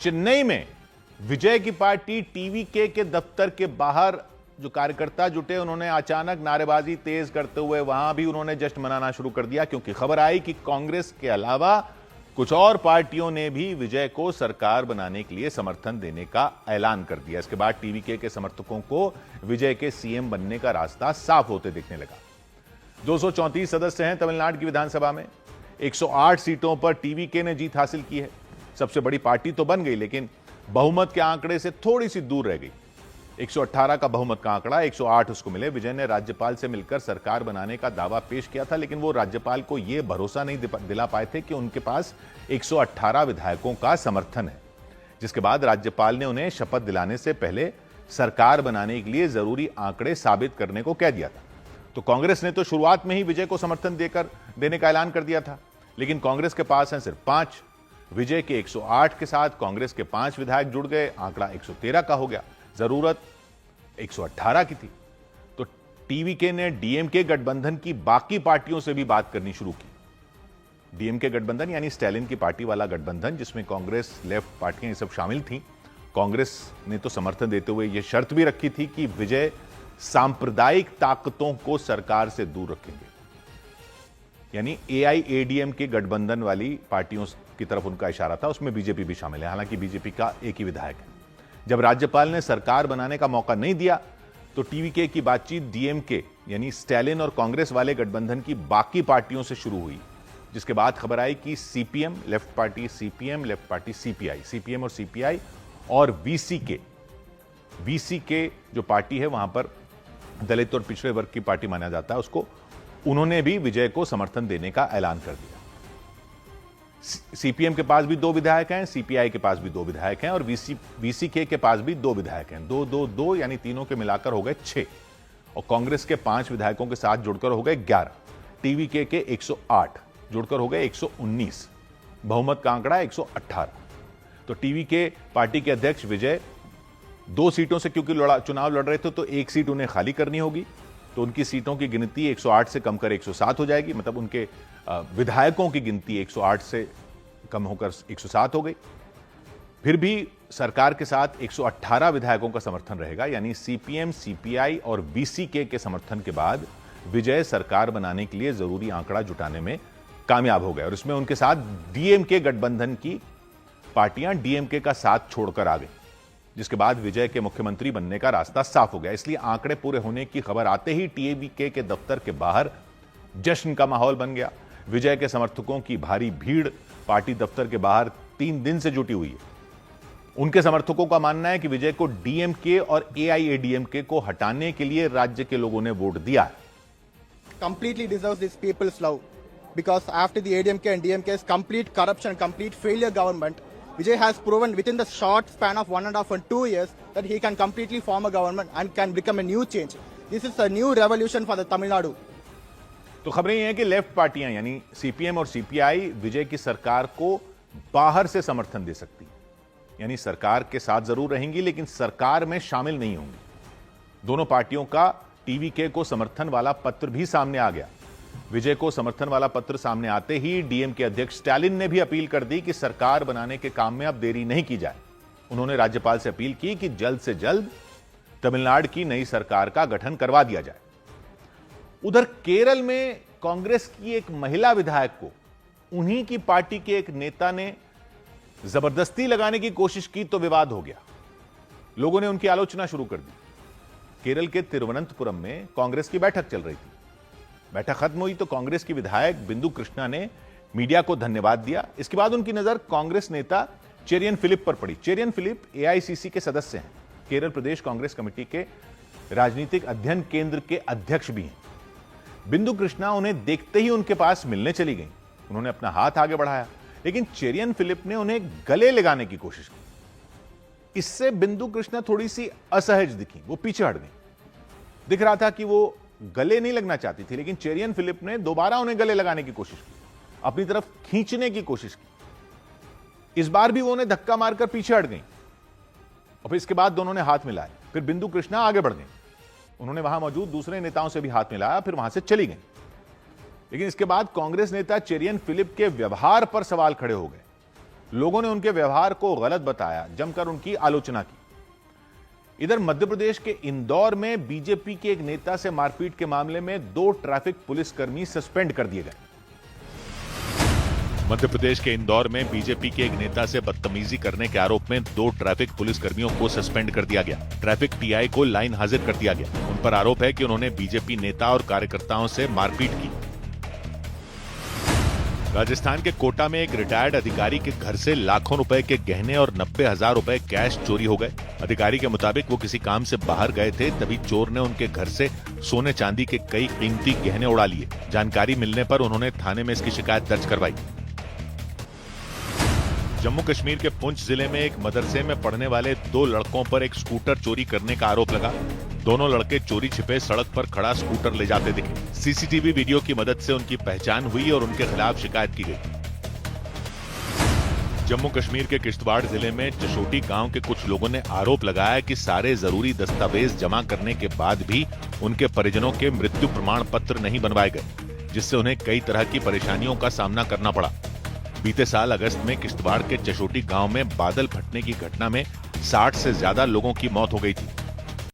चेन्नई में विजय की party TVK के दफ्तर के बाहर जो कार्यकर्ता जुटे, उन्होंने अचानक नारेबाजी तेज करते हुए वहां भी उन्होंने जश्न मनाना शुरू कर दिया, क्योंकि खबर आई कि कांग्रेस के अलावा कुछ और पार्टियों ने भी विजय को सरकार बनाने के लिए समर्थन देने का ऐलान कर दिया। इसके बाद टीवीके के समर्थकों को विजय के सीएम बनने का रास्ता साफ होते दिखने लगा। 234 सदस्य हैं तमिलनाडु की विधानसभा में। 108 सीटों पर टीवीके ने जीत हासिल की है। सबसे बड़ी पार्टी तो बन गई, लेकिन बहुमत के आंकड़े से थोड़ी सी दूर रह गई। 118 का बहुमत का आंकड़ा, 108 उसको मिले। विजय ने राज्यपाल से मिलकर सरकार बनाने का दावा पेश किया था, लेकिन वो राज्यपाल को यह भरोसा नहीं दिला पाए थे कि उनके पास 118 विधायकों का समर्थन है, जिसके बाद राज्यपाल ने उन्हें शपथ दिलाने से पहले सरकार बनाने के लिए जरूरी आंकड़े साबित करने को कह दिया था। तो कांग्रेस ने तो शुरुआत में ही विजय को समर्थन देने का ऐलान कर दिया था, लेकिन कांग्रेस के पास है सिर्फ 5। विजय के 108 के साथ कांग्रेस के 5 विधायक जुड़ गए, आंकड़ा 113 का हो गया। जरूरत 118 की थी। तो टीवीके ने डीएमके गठबंधन की बाकी पार्टियों से भी बात करनी शुरू की। डीएमके गठबंधन यानी स्टैलिन की पार्टी वाला गठबंधन, जिसमें कांग्रेस, लेफ्ट पार्टियां ये सब शामिल थीं। कांग्रेस ने तो समर्थन देते हुए यह शर्त भी रखी थी कि विजय सांप्रदायिक ताकतों को सरकार से दूर रखेंगे, यानी एआईएडीएमके गठबंधन वाली पार्टियों की तरफ उनका इशारा था। उसमें बीजेपी भी शामिल है, हालांकि बीजेपी का एक ही विधायक है। जब राज्यपाल ने सरकार बनाने का मौका नहीं दिया, तो टीवीके की बातचीत डीएमके यानी स्टैलिन और कांग्रेस वाले गठबंधन की बाकी पार्टियों से शुरू हुई, जिसके बाद खबर आई कि CPM left party, CPM left party, CPI, CPM और सीपीआई और वीसीके जो पार्टी है, वहां पर दलित और पिछड़े वर्ग की पार्टी माना जाता है उसको, उन्होंने भी विजय को समर्थन देने का ऐलान कर दिया। सीपीएम के पास भी 2 विधायक हैं, सीपीआई के पास भी 2 विधायक हैं और वीसीके के पास भी 2 विधायक हैं। 2 यानी तीनों के मिलाकर हो गए 6, और कांग्रेस के 5 विधायकों के साथ जुड़कर हो गए 11। टीवीके के 108 जुड़कर हो गए 119। बहुमत का आंकड़ा 118। तो टीवीके पार्टी के अध्यक्ष विजय 2 सीटों से क्योंकि चुनाव लड़ रहे थे, तो 1 सीट उन्हें खाली करनी होगी। तो उनकी सीटों की गिनती 108 से कम कर 107 हो जाएगी, मतलब उनके विधायकों की गिनती 108 से कम होकर 107 हो गई। फिर भी सरकार के साथ 118 विधायकों का समर्थन रहेगा, यानी सीपीएम, सीपीआई और वीसीके के समर्थन के बाद विजय सरकार बनाने के लिए जरूरी आंकड़ा जुटाने में कामयाब हो गए। और इसमें उनके साथ डीएमके गठबंधन की पार्टियां डीएमके का साथ छोड़कर आ गई, जिसके बाद विजय के मुख्यमंत्री बनने का रास्ता साफ हो गया। इसलिए आंकड़े पूरे होने की खबर आते ही टीवीके के दफ्तर के बाहर जश्न का माहौल बन गया। विजय के समर्थकों की भारी भीड़ पार्टी दफ्तर के बाहर 3 दिन से जुटी हुई है। उनके समर्थकों का मानना है कि विजय को डीएमके और एआईएडीएमके को हटाने के लिए राज्य के लोगों ने वोट दिया है। Completely deserves this people's love, because after the ADMK and DMK's complete corruption, complete failure government, Vijay has proven within the short span of 1.5 and 2 years that he can completely form a government and can become a new change. This is a new revolution for the Tamil Nadu. तो खबरें ये हैं कि left पार्टियां यानी CPM और CPI विजय की सरकार को बाहर से समर्थन दे सकती हैं, यानी सरकार के साथ जरूर रहेंगी लेकिन सरकार में शामिल नहीं होंगी। दोनों पार्टियों का टीवीके को समर्थन वाला पत्र भी सामने आ गया। विजय को समर्थन वाला पत्र सामने आते ही डीएमके अध्यक्ष स्टैलिन ने भी अपील कर दी कि सरकार बनाने के काम में अब देरी नहीं की जाए। उन्होंने राज्यपाल से अपील की कि जल्द से जल्द तमिलनाडु की नई सरकार का गठन करवा दिया जाए। उधर केरल में कांग्रेस की एक महिला विधायक को उन्हीं की पार्टी के एक नेता ने जबरदस्ती लगाने की कोशिश की तो विवाद हो गया। लोगों ने उनकी आलोचना शुरू कर दी। केरल के तिरुवनंतपुरम में कांग्रेस की बैठक चल रही थी। बैठक खत्म हुई तो कांग्रेस की विधायक बिंदु कृष्णा ने मीडिया को धन्यवाद दिया। इसके बाद उनकी नजर कांग्रेस नेता चेरियन फिलिप पर पड़ी। चेरियन फिलिप एआईसीसी के सदस्य हैं, केरल प्रदेश कांग्रेस कमेटी के राजनीतिक अध्ययन केंद्र के अध्यक्ष भी हैं। बिंदु कृष्णा उन्हें देखते ही उनके पास मिलने चली गई। उन्होंने अपना हाथ आगे बढ़ाया, लेकिन चेरियन फिलिप ने उन्हें गले लगाने की कोशिश की। इससे बिंदु कृष्णा थोड़ी सी असहज दिखी, वो पीछे हट गई। दिख रहा था कि वो गले नहीं लगना चाहती थी, लेकिन चेरियन फिलिप ने दोबारा उन्हें गले लगाने की कोशिश की, अपनी तरफ खींचने की कोशिश की। इस बार भी वो उन्हें धक्का मारकर पीछे हट गई और फिर इसके बाद दोनों ने हाथ मिलाए। फिर बिंदु कृष्णा आगे बढ़ गई, उन्होंने वहां मौजूद दूसरे नेताओं से भी हाथ मिलाया, फिर वहां से चली गई। लेकिन इसके बाद कांग्रेस नेता चेरियन फिलिप के व्यवहार पर सवाल खड़े हो गए। लोगों ने उनके व्यवहार को गलत बताया, जमकर उनकी आलोचना की। इधर मध्य प्रदेश के इंदौर में बीजेपी के एक नेता से मारपीट के मामले में 2 ट्रैफिक पुलिसकर्मी सस्पेंड कर दिए गए। मध्य प्रदेश के इंदौर में बीजेपी के एक नेता से बदतमीजी करने के आरोप में 2 ट्रैफिक पुलिसकर्मियों को सस्पेंड कर दिया गया। ट्रैफिक टीआई को लाइन हाजिर कर दिया गया। उन पर आरोप है कि उन्होंने बीजेपी नेता और कार्यकर्ताओं से मारपीट की। राजस्थान के कोटा में एक रिटायर्ड अधिकारी के घर से लाखों रुपए के गहने और 90,000 रुपए कैश चोरी हो गए। अधिकारी के मुताबिक वो किसी काम से बाहर गए थे, तभी चोर ने उनके घर से सोने चांदी के कई कीमती गहने उड़ा लिए। जानकारी मिलने पर उन्होंने थाने में इसकी शिकायत दर्ज करवाई। जम्मू कश्मीर के पुंछ जिले में एक मदरसे में पढ़ने वाले 2 लड़कों पर एक स्कूटर चोरी करने का आरोप लगा। दोनों लड़के चोरी छिपे सड़क पर खड़ा स्कूटर ले जाते दिखे। सीसीटीवी वीडियो की मदद से उनकी पहचान हुई और उनके खिलाफ शिकायत की गई। जम्मू कश्मीर के किश्तवाड़ जिले में चशोटी गांव के कुछ लोगों ने आरोप लगाया कि सारे जरूरी दस्तावेज जमा करने के बाद भी उनके परिजनों के मृत्यु प्रमाण पत्र नहीं बनवाए गए, जिससे उन्हें कई तरह की परेशानियों का सामना करना पड़ा। बीते साल अगस्त में किश्तवाड़ के चशोटी गांव में बादल फटने की घटना में 60 से ज्यादा लोगों की मौत हो गई थी।